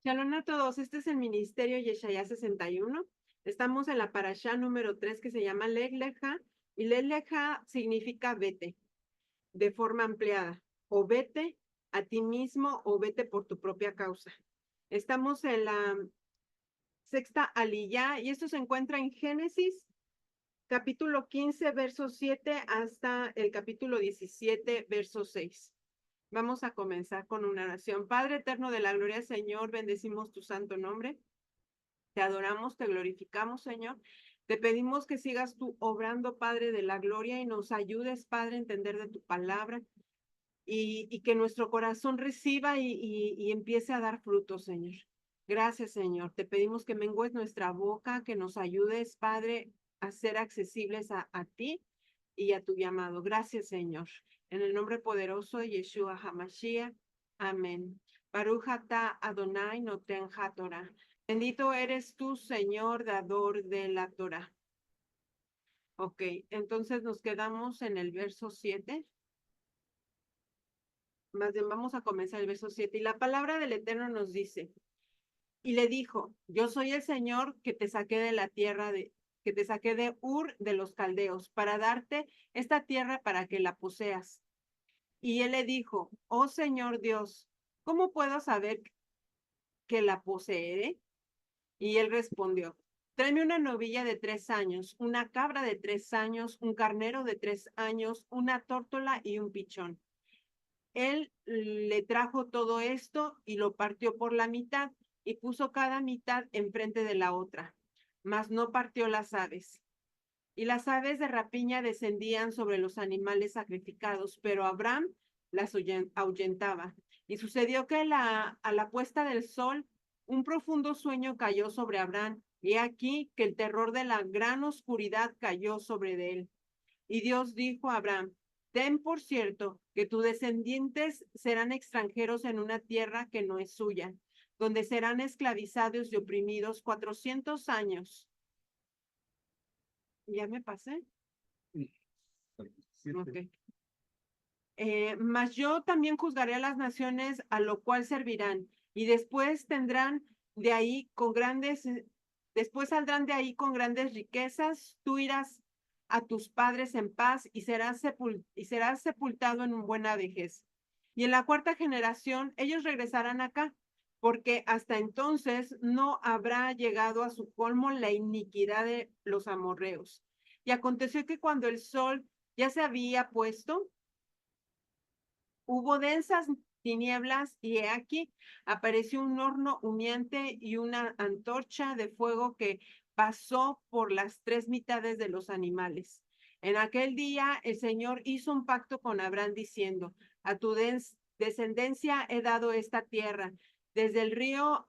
Shalom a todos, este es el Ministerio Yeshaya 61. Estamos en la parashá número 3 que se llama Leg Leja, y Leg Leja significa vete, de forma ampliada, o vete a ti mismo o vete por tu propia causa. Estamos en la sexta aliyá y esto se encuentra en Génesis, capítulo 15, verso 7 hasta el capítulo 17, verso 6. Vamos a comenzar con una oración. Padre eterno de la gloria, Señor, bendecimos tu santo nombre. Te adoramos, te glorificamos, Señor. Te pedimos que sigas tú obrando, Padre de la gloria, y nos ayudes, Padre, a entender de tu palabra y que nuestro corazón reciba y empiece a dar frutos, Señor. Gracias, Señor. Te pedimos que mengues nuestra boca, que nos ayudes, Padre, a ser accesibles a ti y a tu llamado. Gracias, Señor. En el nombre poderoso de Yeshua HaMashiach. Amén. Baruch atah Adonai noten haTorah. Bendito eres tú, Señor, dador de la Torah. Ok, entonces nos quedamos en el verso 7. Más bien, vamos a comenzar el verso 7. Y la palabra del Eterno nos dice, y le dijo, yo soy el Señor que te saqué de la tierra que te saqué de Ur de los Caldeos, para darte esta tierra para que la poseas. Y él le dijo, oh Señor Dios, ¿cómo puedo saber que la poseeré? Y él respondió, tráeme una novilla de 3 años, una cabra de 3 años, un carnero de 3 años, una tórtola y un pichón. Él le trajo todo esto y lo partió por la mitad y puso cada mitad enfrente de la otra, mas no partió las aves. Y las aves de rapiña descendían sobre los animales sacrificados, pero Abraham las ahuyentaba. Y sucedió que a la puesta del sol, un profundo sueño cayó sobre Abraham, y aquí que el terror de la gran oscuridad cayó sobre él. Y Dios dijo a Abraham, ten por cierto que tus descendientes serán extranjeros en una tierra que no es suya, donde serán esclavizados y oprimidos 400 años. ¿Ya me pasé? Okay. Mas yo también juzgaré a las naciones, a lo cual servirán, y después tendrán de ahí con grandes, después saldrán de ahí con grandes riquezas, tú irás a tus padres en paz y serás sepultado en una buena vejez. Y en la cuarta generación ellos regresarán acá, porque hasta entonces no habrá llegado a su colmo la iniquidad de los amorreos. Y aconteció que cuando el sol ya se había puesto, hubo densas tinieblas y he aquí apareció un horno humeante y una antorcha de fuego que pasó por las 3 mitades de los animales. En aquel día el Señor hizo un pacto con Abraham diciendo, a tu descendencia he dado esta tierra, desde el río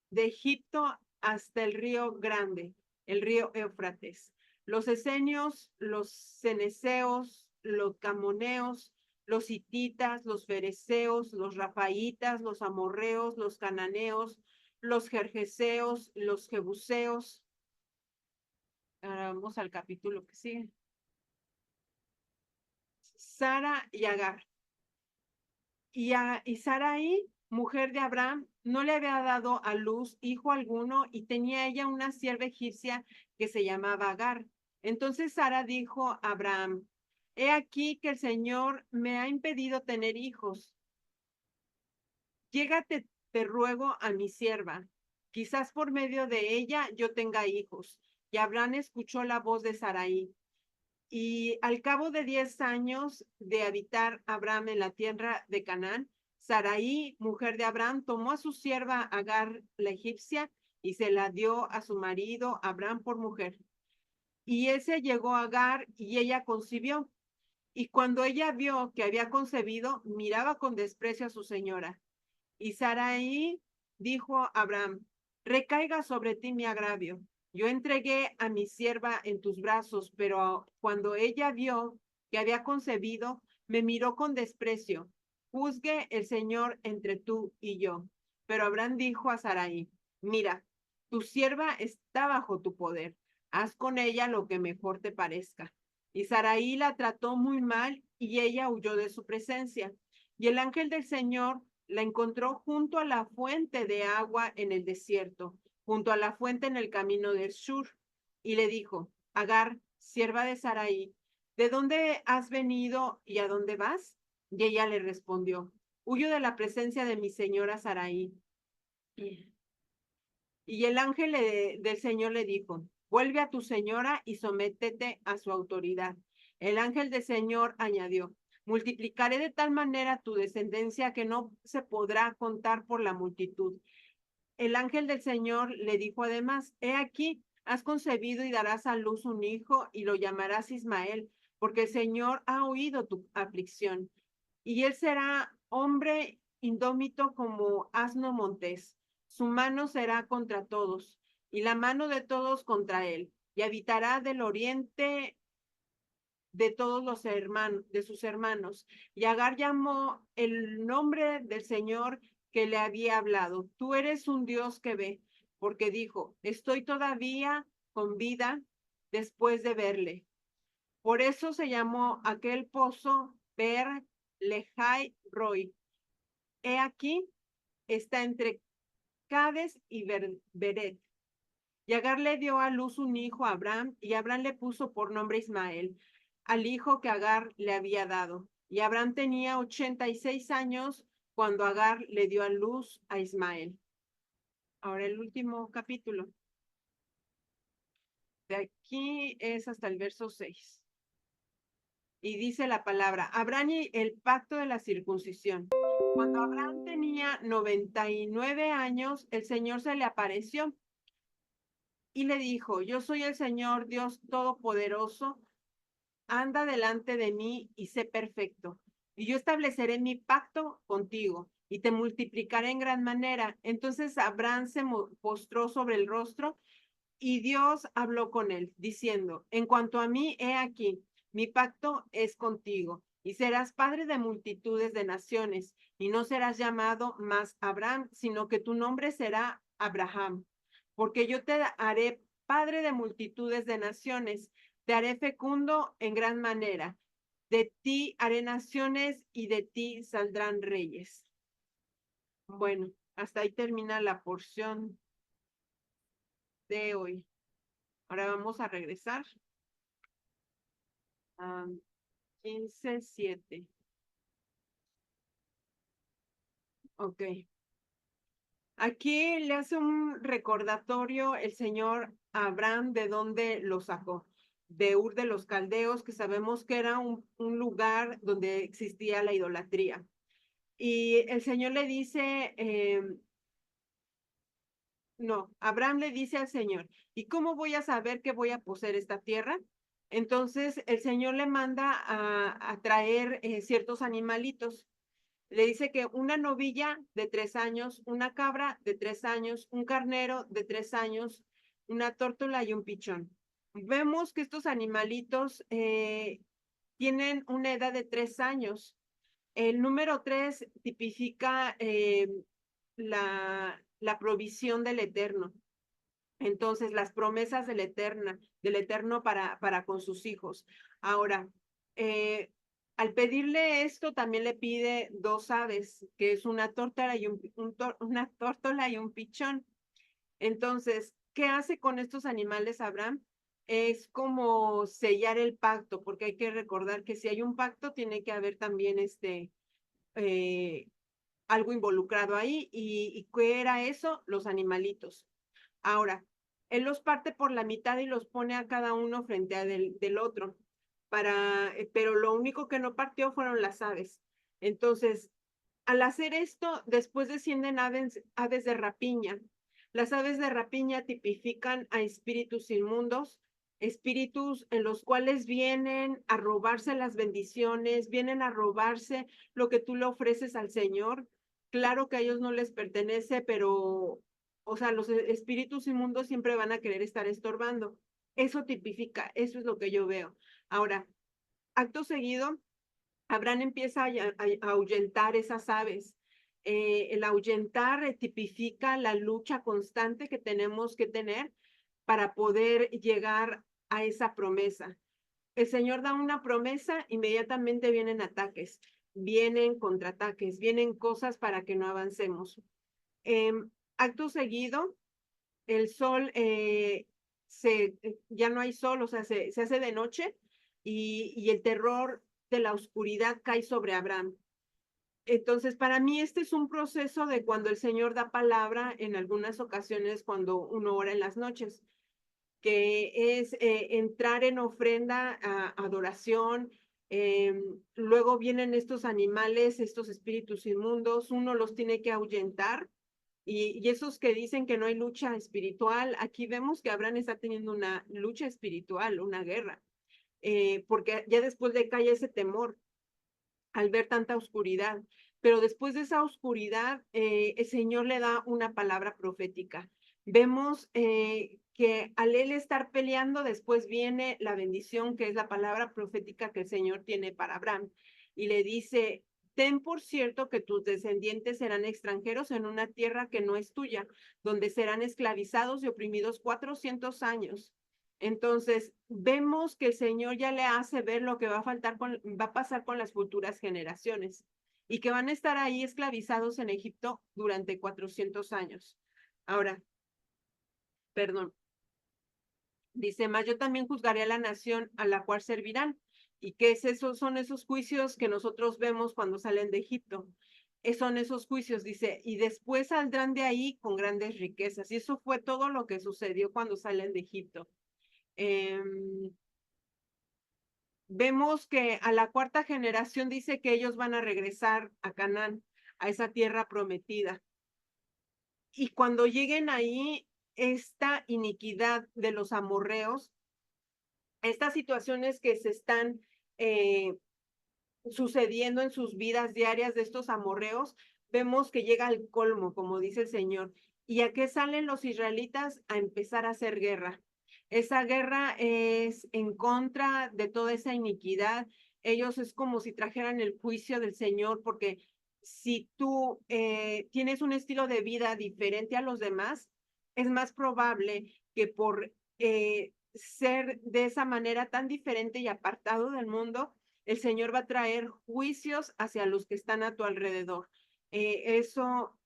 de Egipto hasta el río grande, el río Éufrates. Los esenios, los ceneseos, los camoneos, los hititas, los fereceos, los rafaitas, los amorreos, los cananeos, los jerjeseos, los jebuseos. Ahora vamos al capítulo que sigue. Sara y Agar. Y Sarai, mujer de Abraham, no le había dado a luz hijo alguno y tenía ella una sierva egipcia que se llamaba Agar. Entonces Sara dijo a Abraham, he aquí que el Señor me ha impedido tener hijos. Llégate, te ruego, a mi sierva. Quizás por medio de ella yo tenga hijos. Y Abraham escuchó la voz de Sarai. Y al cabo de 10 años de habitar Abraham en la tierra de Canaán, Sarai, mujer de Abraham, tomó a su sierva Agar la egipcia y se la dio a su marido Abraham por mujer. Y ese llegó a Agar y ella concibió. Y cuando ella vio que había concebido, miraba con desprecio a su señora. Y Sarai dijo a Abraham, recaiga sobre ti mi agravio. Yo entregué a mi sierva en tus brazos, pero cuando ella vio que había concebido, me miró con desprecio. Juzgue el Señor entre tú y yo. Pero Abraham dijo a Sarai, mira, tu sierva está bajo tu poder. Haz con ella lo que mejor te parezca. Y Sarai la trató muy mal y ella huyó de su presencia. Y el ángel del Señor la encontró junto a la fuente de agua en el desierto, junto a la fuente en el camino del Shur, y le dijo: Agar, sierva de Sarai, ¿de dónde has venido y a dónde vas? Y ella le respondió: Huyo de la presencia de mi señora Sarai. Y el ángel del Señor le dijo: Vuelve a tu señora y sométete a su autoridad. El ángel del Señor añadió: Multiplicaré de tal manera tu descendencia que no se podrá contar por la multitud. El ángel del Señor le dijo además: He aquí, has concebido y darás a luz un hijo y lo llamarás Ismael, porque el Señor ha oído tu aflicción. Y él será hombre indómito como asno montés. Su mano será contra todos, y la mano de todos contra él, y habitará del oriente de todos los hermanos, de sus hermanos. Y Agar llamó el nombre del Señor que le había hablado: Tú eres un Dios que ve, porque dijo: Estoy todavía con vida después de verle. Por eso se llamó aquel pozo Per Lejai Roy. He aquí, está entre Cades y Beret. Y Agar le dio a luz un hijo a Abraham, y Abraham le puso por nombre Ismael, al hijo que Agar le había dado. Y Abraham tenía 86 años cuando Agar le dio a luz a Ismael. Ahora el último capítulo. De aquí es hasta el verso 6. Y dice la palabra: Abraham y el pacto de la circuncisión. Cuando Abraham tenía 99 años, el Señor se le apareció y le dijo: Yo soy el Señor Dios Todopoderoso, anda delante de mí y sé perfecto. Y yo estableceré mi pacto contigo y te multiplicaré en gran manera. Entonces Abraham se postró sobre el rostro y Dios habló con él, diciendo: En cuanto a mí, he aquí, mi pacto es contigo, y serás padre de multitudes de naciones, y no serás llamado más Abraham, sino que tu nombre será Abraham, porque yo te haré padre de multitudes de naciones, te haré fecundo en gran manera, de ti haré naciones y de ti saldrán reyes. Bueno, hasta ahí termina la porción de hoy. Ahora vamos a regresar a 15:7. Ok. Aquí le hace un recordatorio el señor Abraham de dónde lo sacó. De Ur de los Caldeos, que sabemos que era un lugar donde existía la idolatría. Y el Señor le dice, no, Abraham le dice al Señor: ¿y cómo voy a saber que voy a poseer esta tierra? Entonces el Señor le manda a traer ciertos animalitos. Le dice que una novilla de 3 años, una cabra de 3 años, un carnero de 3 años, una tórtola y un pichón. Vemos que estos animalitos tienen una edad de 3 años. El número 3 tipifica la provisión del Eterno. Entonces, las promesas del Eterno para con sus hijos. Ahora, al pedirle esto, también le pide 2 aves, que es una tórtola y una tórtola y un pichón. Entonces, ¿qué hace con estos animales Abraham? Es como sellar el pacto, porque hay que recordar que si hay un pacto, tiene que haber también eh, algo involucrado ahí. ¿Y qué era eso? Los animalitos. Ahora, él los parte por la mitad y los pone a cada uno frente a del otro, pero lo único que no partió fueron las aves. Entonces, al hacer esto, después descienden aves de rapiña. Las aves de rapiña tipifican a espíritus inmundos, espíritus en los cuales vienen a robarse las bendiciones, vienen a robarse lo que tú le ofreces al Señor. Claro que a ellos no les pertenece, pero, o sea, los espíritus inmundos siempre van a querer estar estorbando. Eso tipifica, eso es lo que yo veo. Ahora, acto seguido, Abraham empieza a ahuyentar esas aves. El ahuyentar tipifica la lucha constante que tenemos que tener para poder llegar a esa promesa. El Señor da una promesa, inmediatamente vienen ataques. vienen contraataques, vienen cosas para que no avancemos. Acto seguido, el sol, ya no hay sol, o sea, se hace de noche y el terror de la oscuridad cae sobre Abraham. Entonces, para mí este es un proceso de cuando el Señor da palabra en algunas ocasiones cuando uno ora en las noches, que es entrar en ofrenda, adoración. Luego vienen estos animales, estos espíritus inmundos, uno los tiene que ahuyentar. Y esos que dicen que no hay lucha espiritual, aquí vemos que Abraham está teniendo una lucha espiritual, una guerra, porque ya después le cae ese temor al ver tanta oscuridad. Pero después de esa oscuridad, el Señor le da una palabra profética. Vemos que al él estar peleando, después viene la bendición, que es la palabra profética que el Señor tiene para Abraham. Y le dice, ten por cierto que tus descendientes serán extranjeros en una tierra que no es tuya, donde serán esclavizados y oprimidos 400 años. Entonces, vemos que el Señor ya le hace ver lo que va a pasar con las futuras generaciones y que van a estar ahí esclavizados en Egipto durante 400 años. Ahora, perdón, dice, mas yo también juzgaré a la nación a la cual servirán. ¿Y qué es eso? Son esos juicios que nosotros vemos cuando salen de Egipto. Son esos juicios, dice, y después saldrán de ahí con grandes riquezas. Y eso fue todo lo que sucedió cuando salen de Egipto. Vemos que a la cuarta generación dice que ellos van a regresar a Canaán, a esa tierra prometida. Y cuando lleguen ahí, esta iniquidad de los amorreos, estas situaciones que se están sucediendo en sus vidas diarias de estos amorreos, vemos que llega al colmo, como dice el Señor. ¿Y a qué salen los israelitas? A empezar a hacer guerra. Esa guerra es en contra de toda esa iniquidad. Ellos es como si trajeran el juicio del Señor, porque si tú tienes un estilo de vida diferente a los demás, es más probable que por ser de esa manera tan diferente y apartado del mundo, el Señor va a traer juicios hacia los que están a tu alrededor. Eso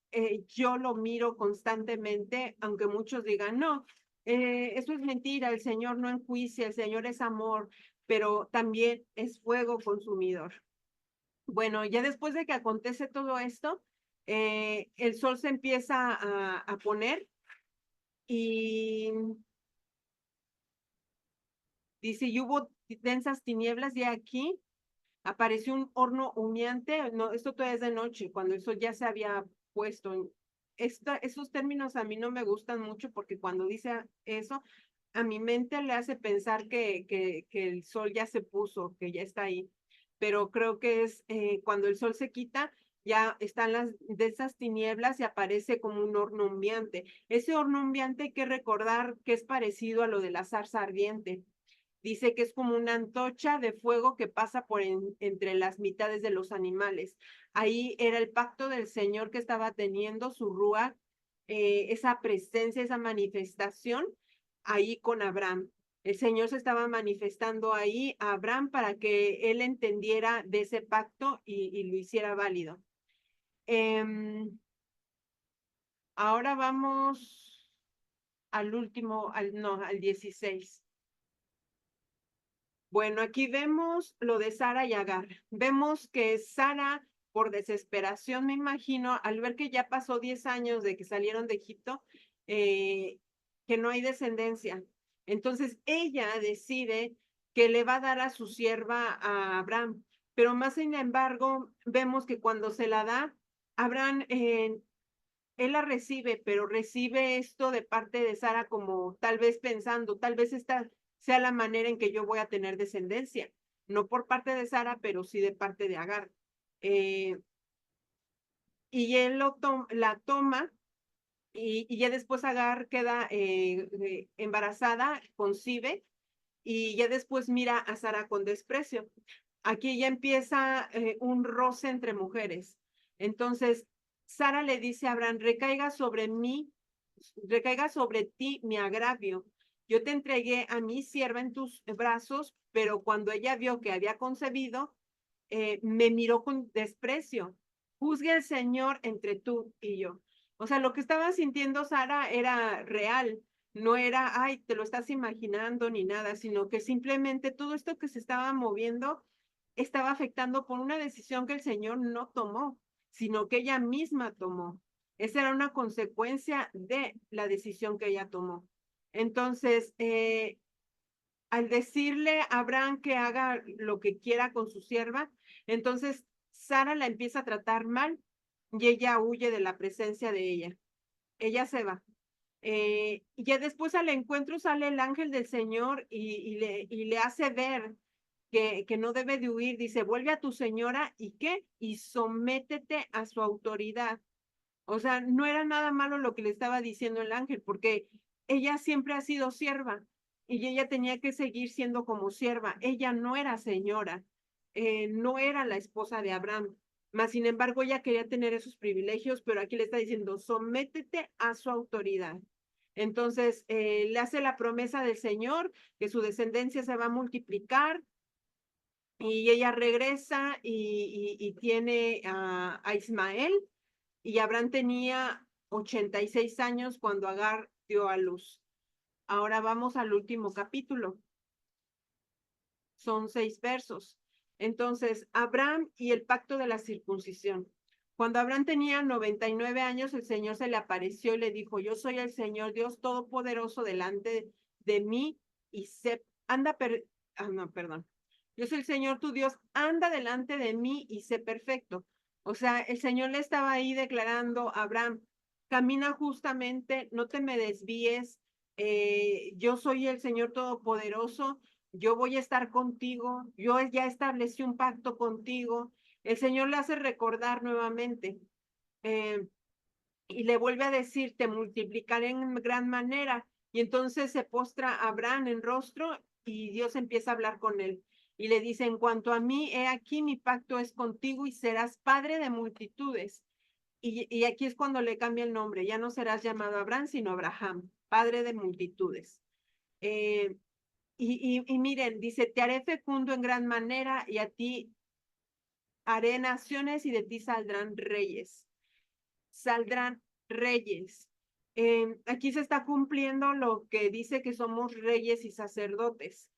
yo lo miro constantemente, aunque muchos digan, no, eso es mentira, el Señor no enjuicia, el Señor es amor, pero también es fuego consumidor. Bueno, ya después de que acontece todo esto, el sol se empieza a poner y dice, y hubo densas tinieblas y aquí apareció un horno humeante. No, esto todavía es de noche, cuando el sol ya se había puesto. Esos términos a mí no me gustan mucho porque cuando dice eso, a mi mente le hace pensar que el sol ya se puso, que ya está ahí. Pero creo que es cuando el sol se quita, ya están las de esas tinieblas y aparece como un horno humeante. Ese horno humeante hay que recordar que es parecido a lo de la zarza ardiente. Dice que es como una antorcha de fuego que pasa por entre las mitades de los animales. Ahí era el pacto del Señor que estaba teniendo su rúa, esa presencia, esa manifestación ahí con Abraham. El Señor se estaba manifestando ahí a Abraham para que él entendiera de ese pacto y lo hiciera válido. Ahora vamos al último, no, al 16. Bueno, aquí vemos lo de Sara y Agar. Vemos que Sara, por desesperación, me imagino, al ver que ya pasó 10 años de que salieron de Egipto, que no hay descendencia. Entonces ella decide que le va a dar a su sierva a Abraham. Pero más sin embargo, vemos que cuando se la da, Abraham, él la recibe, pero recibe esto de parte de Sara como tal vez pensando, tal vez esta sea la manera en que yo voy a tener descendencia, no por parte de Sara, pero sí de parte de Agar. Eh, y él la toma y ya después Agar queda embarazada, concibe y ya después mira a Sara con desprecio. Aquí ya empieza un roce entre mujeres. Entonces, Sara le dice a Abraham, recaiga sobre ti mi agravio. Yo te entregué a mi sierva en tus brazos, pero cuando ella vio que había concebido, me miró con desprecio. Juzgue el Señor entre tú y yo. O sea, lo que estaba sintiendo Sara era real, no era, ay, te lo estás imaginando ni nada, sino que simplemente todo esto que se estaba moviendo estaba afectando por una decisión que el Señor no tomó, sino que ella misma tomó. Esa era una consecuencia de la decisión que ella tomó. Entonces, al decirle a Abraham que haga lo que quiera con su sierva, entonces Sara la empieza a tratar mal y ella huye de la presencia de ella. Ella se va. Y ya después al encuentro sale el ángel del Señor y le hace ver que no debe de huir. Dice, vuelve a tu señora y qué, y sométete a su autoridad. O sea, no era nada malo lo que le estaba diciendo el ángel, porque ella siempre ha sido sierva y ella tenía que seguir siendo como sierva. Ella no era señora, no era la esposa de Abraham. Mas, sin embargo, ella quería tener esos privilegios, pero aquí le está diciendo, sométete a su autoridad. Entonces, le hace la promesa del Señor que su descendencia se va a multiplicar y ella regresa y tiene a Ismael y Abraham tenía 86 años cuando Agar dio a luz. Ahora vamos al último capítulo. Son 6 versos. Entonces, Abraham y el pacto de la circuncisión. Cuando Abraham tenía 99 años, el Señor se le apareció y le dijo, yo soy el Señor Dios Todopoderoso delante de mí y no, perdón. Yo soy el Señor tu Dios, anda delante de mí y sé perfecto. O sea, el Señor le estaba ahí declarando a Abraham, camina justamente, no te me desvíes, yo soy el Señor Todopoderoso, yo voy a estar contigo, yo ya establecí un pacto contigo. El Señor le hace recordar nuevamente eh, y le vuelve a decir, te multiplicaré en gran manera. Y entonces se postra Abraham en rostro y Dios empieza a hablar con él. Y le dice, en cuanto a mí, he aquí mi pacto es contigo y serás padre de multitudes. Y aquí es cuando le cambia el nombre, ya no serás llamado Abraham, sino Abraham, padre de multitudes. Eh, y miren, dice, te haré fecundo en gran manera y a ti haré naciones y de ti saldrán reyes. Saldrán reyes. Aquí se está cumpliendo lo que dice que somos reyes y sacerdotes.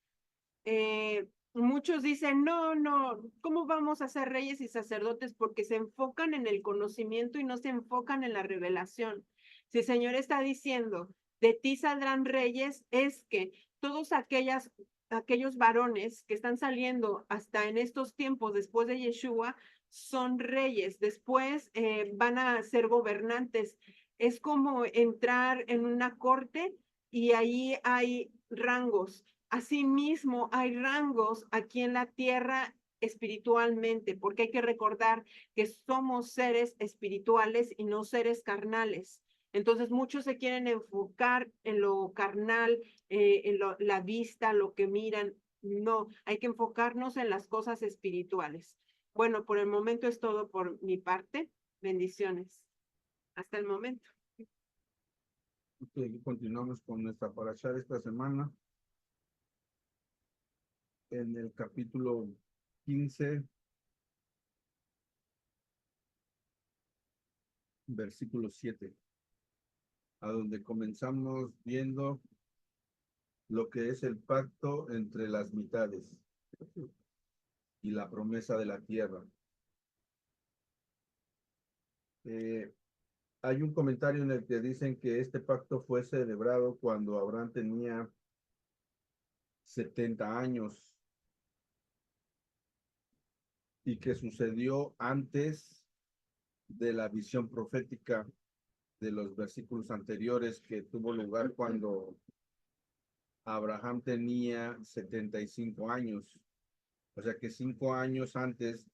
Muchos dicen, no, no, ¿cómo vamos a ser reyes y sacerdotes? Porque se enfocan en el conocimiento y no se enfocan en la revelación. Si el Señor está diciendo, de ti saldrán reyes, es que todos aquellos varones que están saliendo hasta en estos tiempos después de Yeshua son reyes, después van a ser gobernantes. Es como entrar en una corte y ahí hay rangos. Asimismo, hay rangos aquí en la tierra espiritualmente, porque hay que recordar que somos seres espirituales y no seres carnales. Entonces, muchos se quieren enfocar en lo carnal, la vista, lo que miran. No, hay que enfocarnos en las cosas espirituales. Bueno, por el momento es todo por mi parte. Bendiciones. Hasta el momento. Okay, continuamos con nuestra parashá de esta semana. En el capítulo 15, versículo 7, a donde comenzamos viendo lo que es el pacto entre las mitades y la promesa de la tierra. Eh, Hay un comentario en el que dicen que este pacto fue celebrado cuando Abraham tenía 70 años y que sucedió antes de la visión profética de los versículos anteriores que tuvo lugar cuando Abraham tenía 75 años. O sea que 5 años antes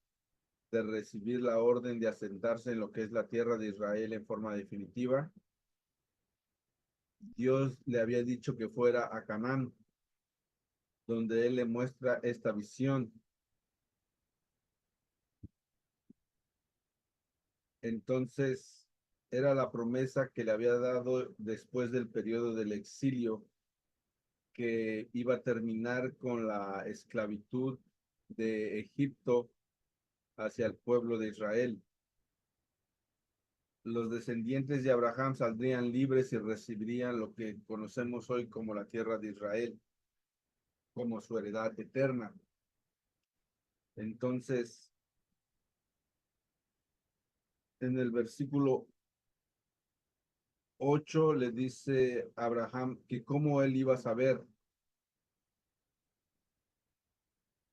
de recibir la orden de asentarse en lo que es la tierra de Israel en forma definitiva, Dios le había dicho que fuera a Canaán, donde él le muestra esta visión. Entonces, era la promesa que le había dado después del periodo del exilio, que iba a terminar con la esclavitud de Egipto hacia el pueblo de Israel. Los descendientes de Abraham saldrían libres y recibirían lo que conocemos hoy como la tierra de Israel, como su heredad eterna. Entonces, en el versículo 8 le dice a Abraham que cómo él iba a saber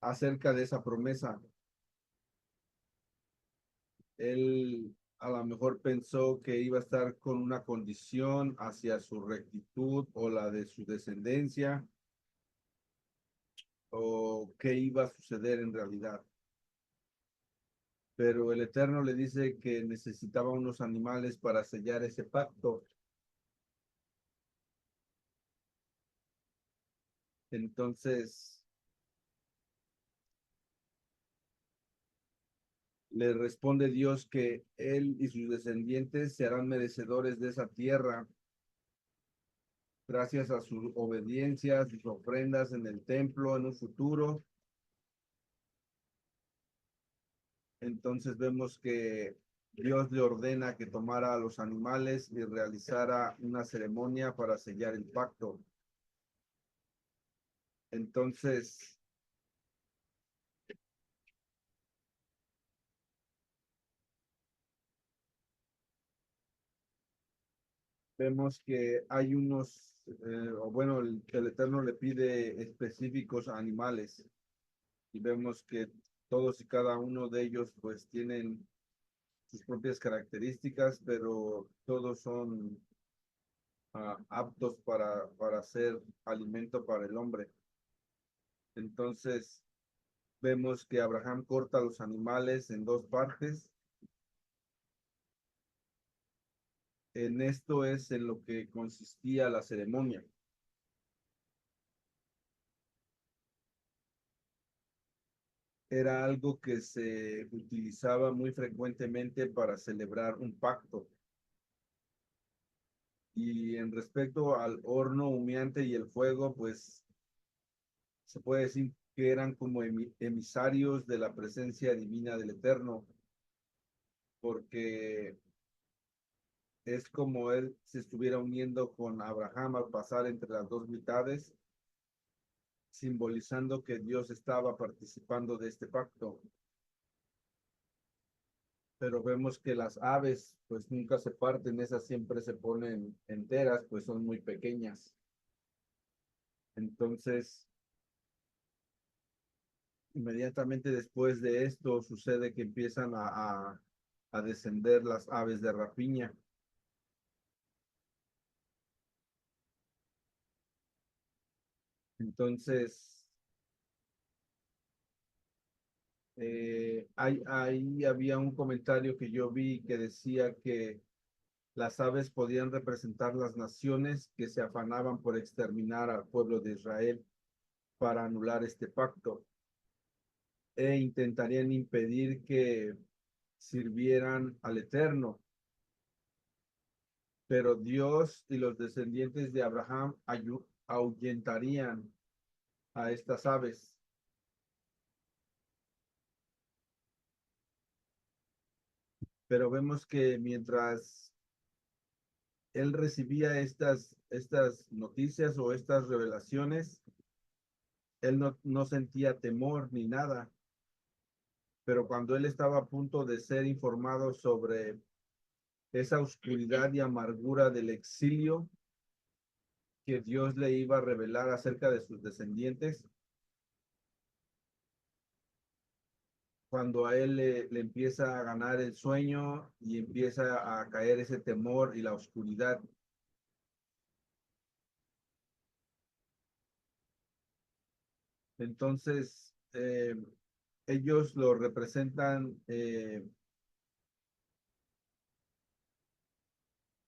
acerca de esa promesa. Él a lo mejor pensó que iba a estar con una condición hacia su rectitud o la de su descendencia, o qué iba a suceder en realidad. Pero el Eterno le dice que necesitaba unos animales para sellar ese pacto. Entonces le responde Dios que él y sus descendientes serán merecedores de esa tierra gracias a su obediencia, sus ofrendas en el templo en un futuro. Entonces vemos que Dios le ordena que tomara a los animales y realizara una ceremonia para sellar el pacto. Entonces, vemos que hay unos, o bueno, el Eterno le pide específicos animales y vemos que todos y cada uno de ellos pues tienen sus propias características, pero todos son aptos para ser alimento para el hombre. Entonces, vemos que Abraham corta los animales en dos partes. En esto es en lo que consistía la ceremonia. Era algo que se utilizaba muy frecuentemente para celebrar un pacto. Y en respecto al horno humeante y el fuego, pues se puede decir que eran como emisarios de la presencia divina del Eterno, porque es como él se estuviera uniendo con Abraham al pasar entre las dos mitades, simbolizando que Dios estaba participando de este pacto. Pero vemos que las aves pues nunca se parten, esas siempre se ponen enteras, pues son muy pequeñas. Entonces, inmediatamente después de esto sucede que empiezan a descender las aves de rapiña. Entonces, ahí había un comentario que yo vi que decía que las aves podían representar las naciones que se afanaban por exterminar al pueblo de Israel para anular este pacto e intentarían impedir que sirvieran al Eterno. Pero Dios y los descendientes de Abraham ahuyentarían a estas aves. Pero vemos que mientras él recibía estas noticias o estas revelaciones, él no sentía temor ni nada. Pero cuando él estaba a punto de ser informado sobre esa oscuridad y amargura del exilio que Dios le iba a revelar acerca de sus descendientes, cuando a él le empieza a ganar el sueño y empieza a caer ese temor y la oscuridad. Entonces, ellos lo representan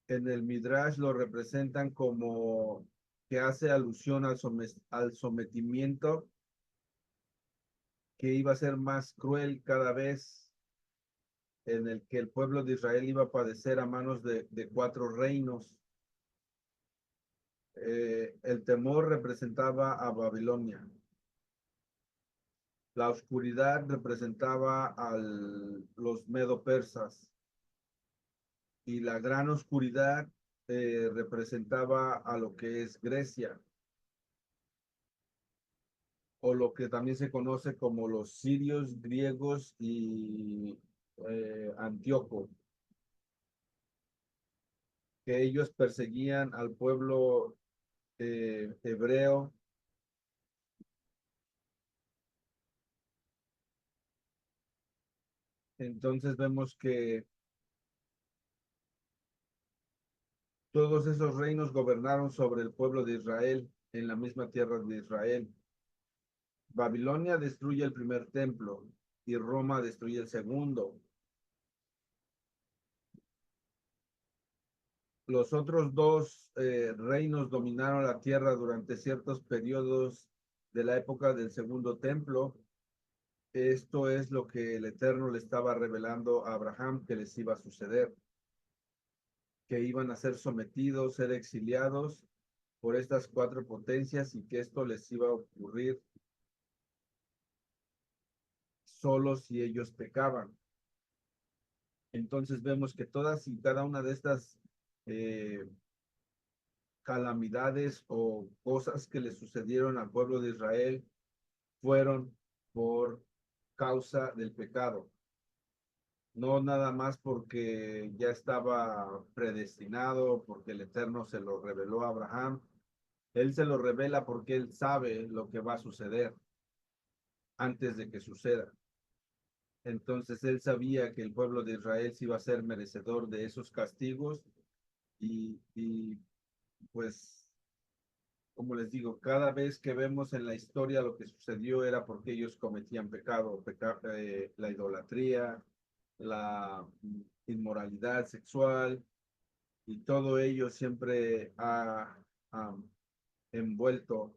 en el Midrash, lo representan como que hace alusión al sometimiento que iba a ser más cruel cada vez, en el que el pueblo de Israel iba a padecer a manos de cuatro reinos. El temor representaba a Babilonia. La oscuridad representaba los medo-persas y la gran oscuridad representaba a lo que es Grecia, o lo que también se conoce como los sirios, griegos y Antíoco, que ellos perseguían al pueblo hebreo. Entonces vemos que todos esos reinos gobernaron sobre el pueblo de Israel en la misma tierra de Israel. Babilonia destruye el primer templo y Roma destruye el segundo. Los otros dos reinos dominaron la tierra durante ciertos periodos de la época del segundo templo. Esto es lo que el Eterno le estaba revelando a Abraham que les iba a suceder, que iban a ser sometidos, ser exiliados por estas cuatro potencias y que esto les iba a ocurrir solo si ellos pecaban. Entonces vemos que todas y cada una de estas eh, calamidades o cosas que le sucedieron al pueblo de Israel fueron por causa del pecado. No nada más porque ya estaba predestinado, porque el Eterno se lo reveló a Abraham. Él se lo revela porque él sabe lo que va a suceder antes de que suceda. Entonces él sabía que el pueblo de Israel se iba a ser merecedor de esos castigos y pues, como les digo, cada vez que vemos en la historia lo que sucedió era porque ellos cometían pecado, la idolatría, la inmoralidad sexual, y todo ello siempre ha envuelto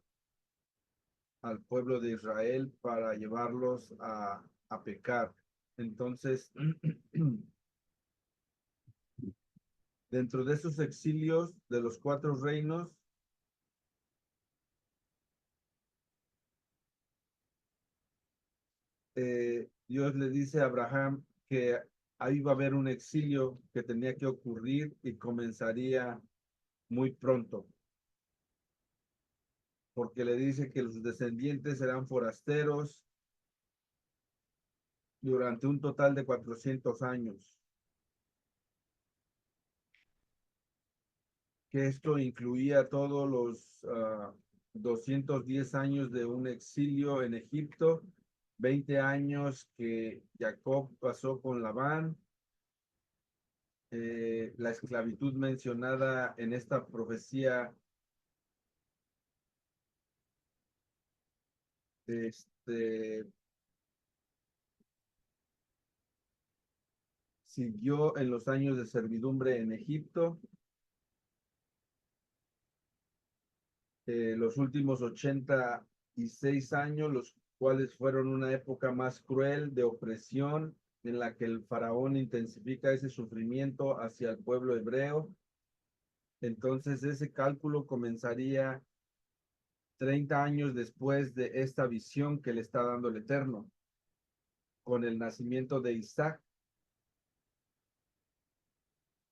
al pueblo de Israel para llevarlos a pecar. Entonces, dentro de esos exilios de los cuatro reinos, Dios le dice a Abraham que ahí va a haber un exilio que tenía que ocurrir y comenzaría muy pronto, porque le dice que los descendientes serán forasteros durante un total de 400 años, que esto incluía todos los 210 años de un exilio en Egipto, 20 años que Jacob pasó con Labán, la esclavitud mencionada en esta profecía este, siguió en los años de servidumbre en Egipto, los últimos 86 años, los cuales fueron una época más cruel de opresión, en la que el faraón intensifica ese sufrimiento hacia el pueblo hebreo. Entonces ese cálculo comenzaría 30 años después de esta visión que le está dando el Eterno, con el nacimiento de Isaac,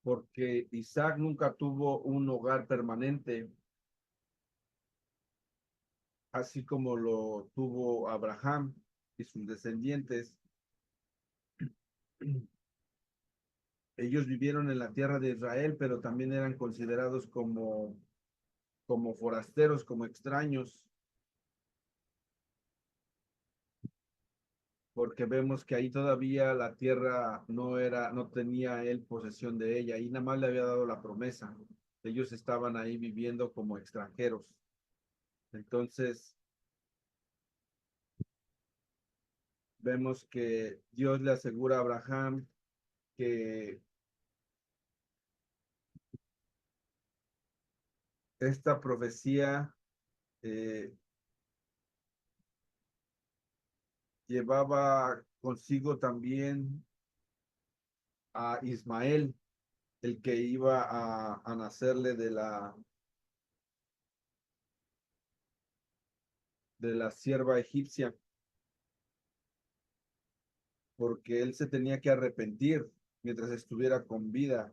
porque Isaac nunca tuvo un hogar permanente, así como lo tuvo Abraham y sus descendientes. Ellos vivieron en la tierra de Israel, pero también eran considerados como forasteros, como extraños, porque vemos que ahí todavía la tierra no tenía él posesión de ella, y nada más le había dado la promesa. Ellos estaban ahí viviendo como extranjeros. Entonces, vemos que Dios le asegura a Abraham que esta profecía eh, llevaba consigo también a Ismael, el que iba a nacerle de la sierva egipcia. porque él se tenía que arrepentir mientras estuviera con vida.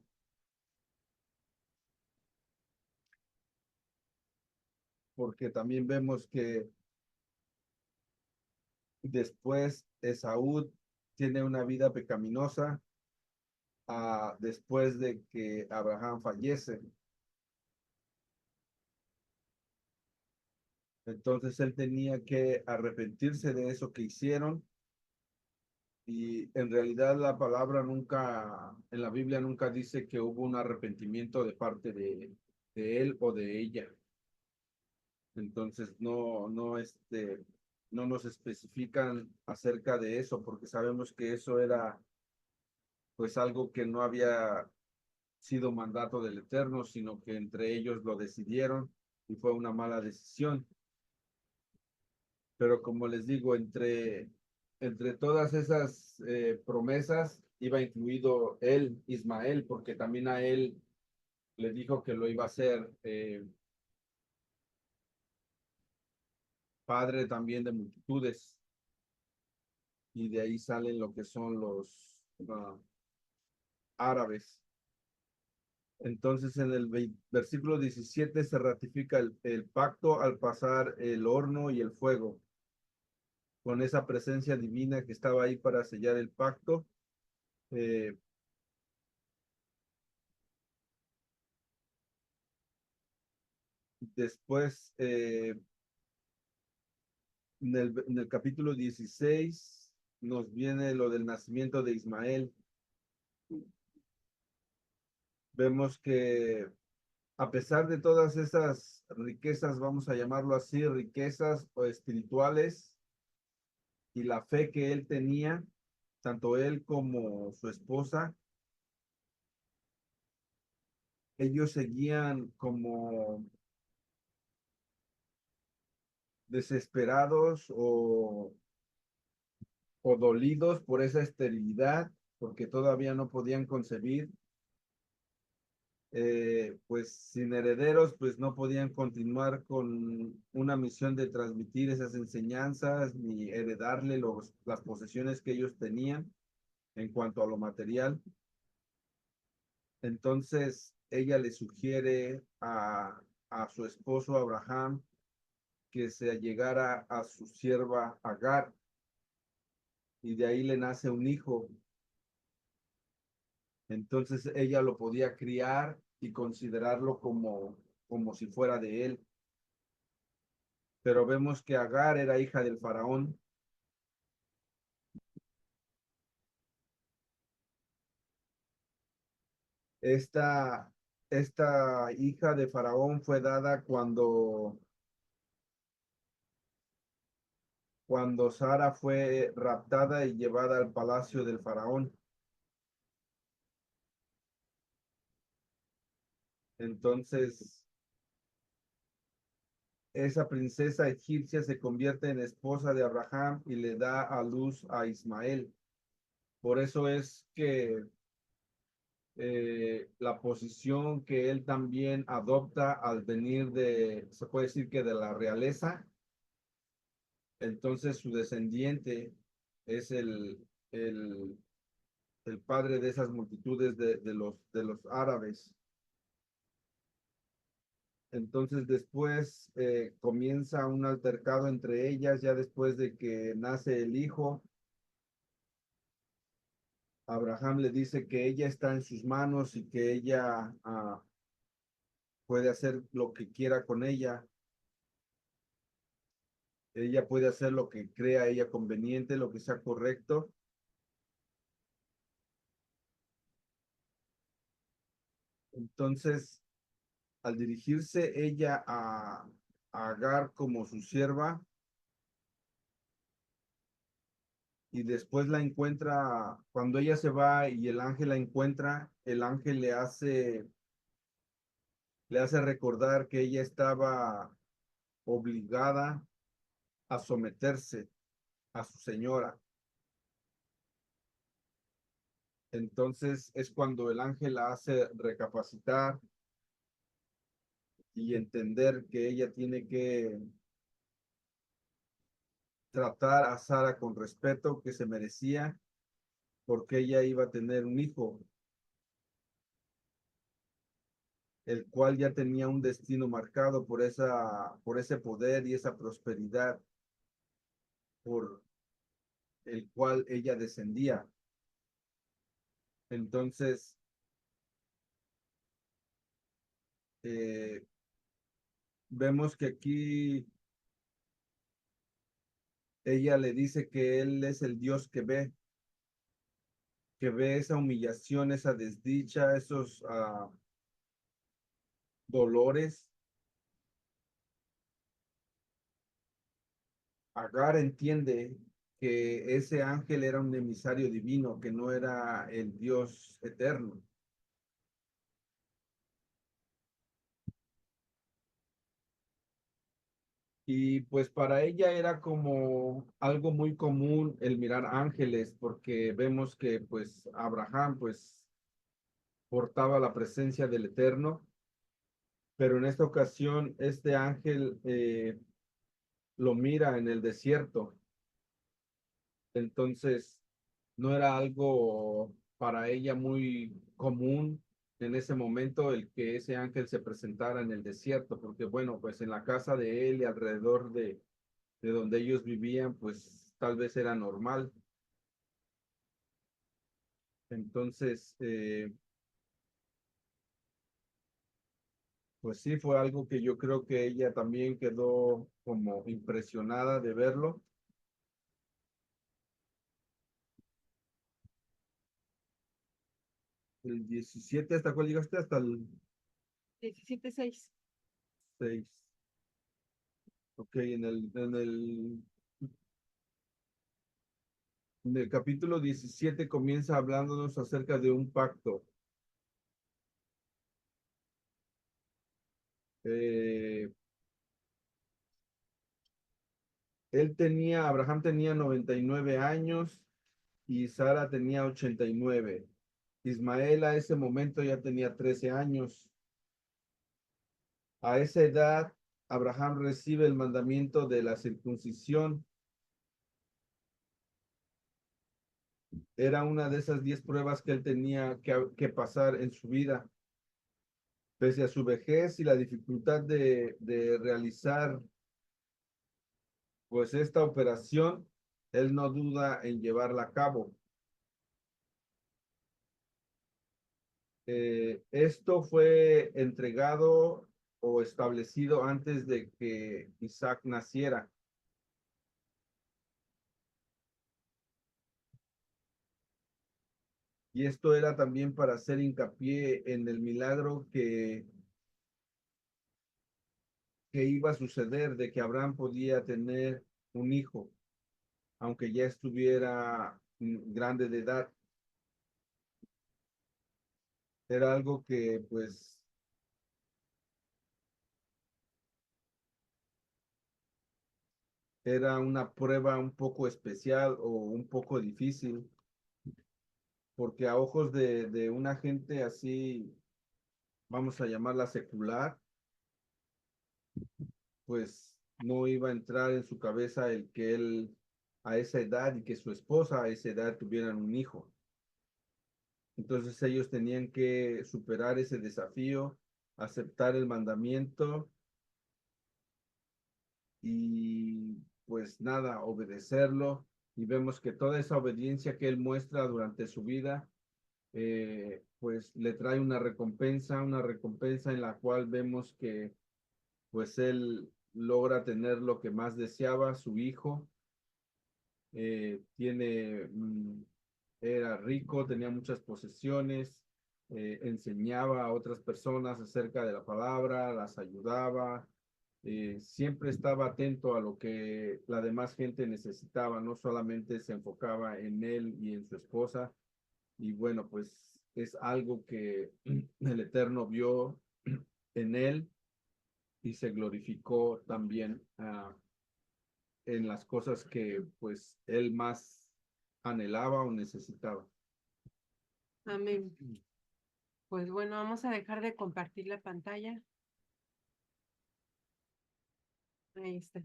Porque también vemos que después Esaú tiene una vida pecaminosa después de que Abraham fallece. Entonces él tenía que arrepentirse de eso que hicieron y en realidad la palabra nunca, en la Biblia nunca dice que hubo un arrepentimiento de parte de él o de ella. Entonces no nos especifican acerca de eso porque sabemos que eso era pues algo que no había sido mandato del Eterno, sino que entre ellos lo decidieron y fue una mala decisión. Pero como les digo, entre todas esas promesas iba incluido él, Ismael, porque también a él le dijo que lo iba a hacer padre también de multitudes, y de ahí salen lo que son los árabes. Entonces en el versículo 17 se ratifica el pacto al pasar el horno y el fuego, con esa presencia divina que estaba ahí para sellar el pacto. Eh, Después, en el capítulo 16, nos viene lo del nacimiento de Ismael. Vemos que a pesar de todas esas riquezas, vamos a llamarlo así, riquezas o espirituales, y la fe que él tenía, tanto él como su esposa, ellos seguían como desesperados o dolidos por esa esterilidad, porque todavía no podían concebir, pues sin herederos, pues no podían continuar con una misión de transmitir esas enseñanzas ni heredarle las posesiones que ellos tenían en cuanto a lo material. Entonces ella le sugiere a su esposo Abraham que se allegara a su sierva Agar, y de ahí le nace un hijo. Entonces ella lo podía criar y considerarlo como si fuera de él. Pero vemos que Agar era hija del faraón. Esta, esta hija de faraón fue dada cuando Sara fue raptada y llevada al palacio del faraón. Entonces, esa princesa egipcia se convierte en esposa de Abraham y le da a luz a Ismael. Por eso es que la posición que él también adopta al venir se puede decir que de la realeza, entonces su descendiente es el, el padre de esas multitudes de los árabes. Entonces después comienza un altercado entre ellas, ya después de que nace el hijo. Abraham le dice que ella está en sus manos y que ella puede hacer lo que quiera con ella. Ella puede hacer lo que crea ella conveniente, lo que sea correcto. Entonces, al dirigirse ella a Agar como su sierva y después la encuentra, cuando ella se va y el ángel la encuentra, el ángel le hace recordar que ella estaba obligada a someterse a su señora. Entonces es cuando el ángel la hace recapacitar y entender que ella tiene que tratar a Sara con respeto que se merecía porque ella iba a tener un hijo, el cual ya tenía un destino marcado por ese poder y esa prosperidad por el cual ella descendía. Entonces, eh, vemos que aquí ella le dice que él es el Dios que ve esa humillación, esa desdicha, esos dolores. Agar entiende que ese ángel era un emisario divino, que no era el Dios eterno. Y pues para ella era como algo muy común el mirar ángeles, porque vemos que pues Abraham pues portaba la presencia del Eterno, pero en esta ocasión este ángel lo mira en el desierto. Entonces no era algo para ella muy común en ese momento el que ese ángel se presentara en el desierto, porque bueno, pues en la casa de él y alrededor de donde ellos vivían, pues tal vez era normal. Entonces, pues sí, fue algo que yo creo que ella también quedó como impresionada de verlo. El 17, ¿hasta cuál llegaste? Hasta el 17:6. 6. Ok, en el capítulo 17 comienza hablándonos acerca de un pacto. Eh, Abraham tenía 99 años y Sara tenía 89. Ismael a ese momento ya tenía 13 años. A esa edad, Abraham recibe el mandamiento de la circuncisión. Era una de esas 10 pruebas que él tenía que pasar en su vida. Pese a su vejez y la dificultad de realizar pues esta operación, él no duda en llevarla a cabo. Esto fue entregado o establecido antes de que Isaac naciera. Y esto era también para hacer hincapié en el milagro que iba a suceder de que Abraham podía tener un hijo, aunque ya estuviera grande de edad. Era algo que pues era una prueba un poco especial o un poco difícil, porque a ojos de una gente así, vamos a llamarla secular, pues no iba a entrar en su cabeza el que él a esa edad y que su esposa a esa edad tuvieran un hijo. Entonces ellos tenían que superar ese desafío, aceptar el mandamiento y pues nada, obedecerlo. Y vemos que toda esa obediencia que él muestra durante su vida, pues le trae una recompensa en la cual vemos que pues él logra tener lo que más deseaba, su hijo. Tiene, era rico, tenía muchas posesiones, enseñaba a otras personas acerca de la palabra, las ayudaba, siempre estaba atento a lo que la demás gente necesitaba, no solamente se enfocaba en él y en su esposa. Y bueno, pues es algo que el Eterno vio en él y se glorificó también en las cosas que pues él más anhelaba o necesitaba. Amén. Pues bueno, vamos a dejar de compartir la pantalla. Ahí está.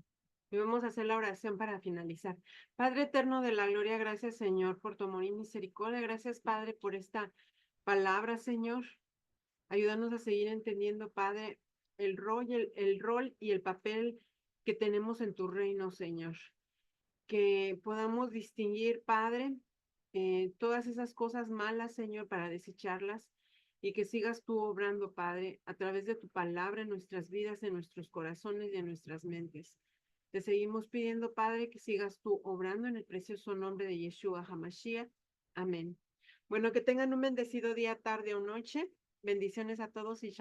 Y vamos a hacer la oración para finalizar. Padre eterno de la gloria, gracias, Señor, por tu amor y misericordia. Gracias, Padre, por esta palabra, Señor. Ayúdanos a seguir entendiendo, Padre, el rol y el papel que tenemos en tu reino, Señor. Que podamos distinguir, Padre, todas esas cosas malas, Señor, para desecharlas y que sigas tú obrando, Padre, a través de tu palabra en nuestras vidas, en nuestros corazones y en nuestras mentes. Te seguimos pidiendo, Padre, que sigas tú obrando en el precioso nombre de Yeshua HaMashiach. Amén. Bueno, que tengan un bendecido día, tarde o noche. Bendiciones a todos y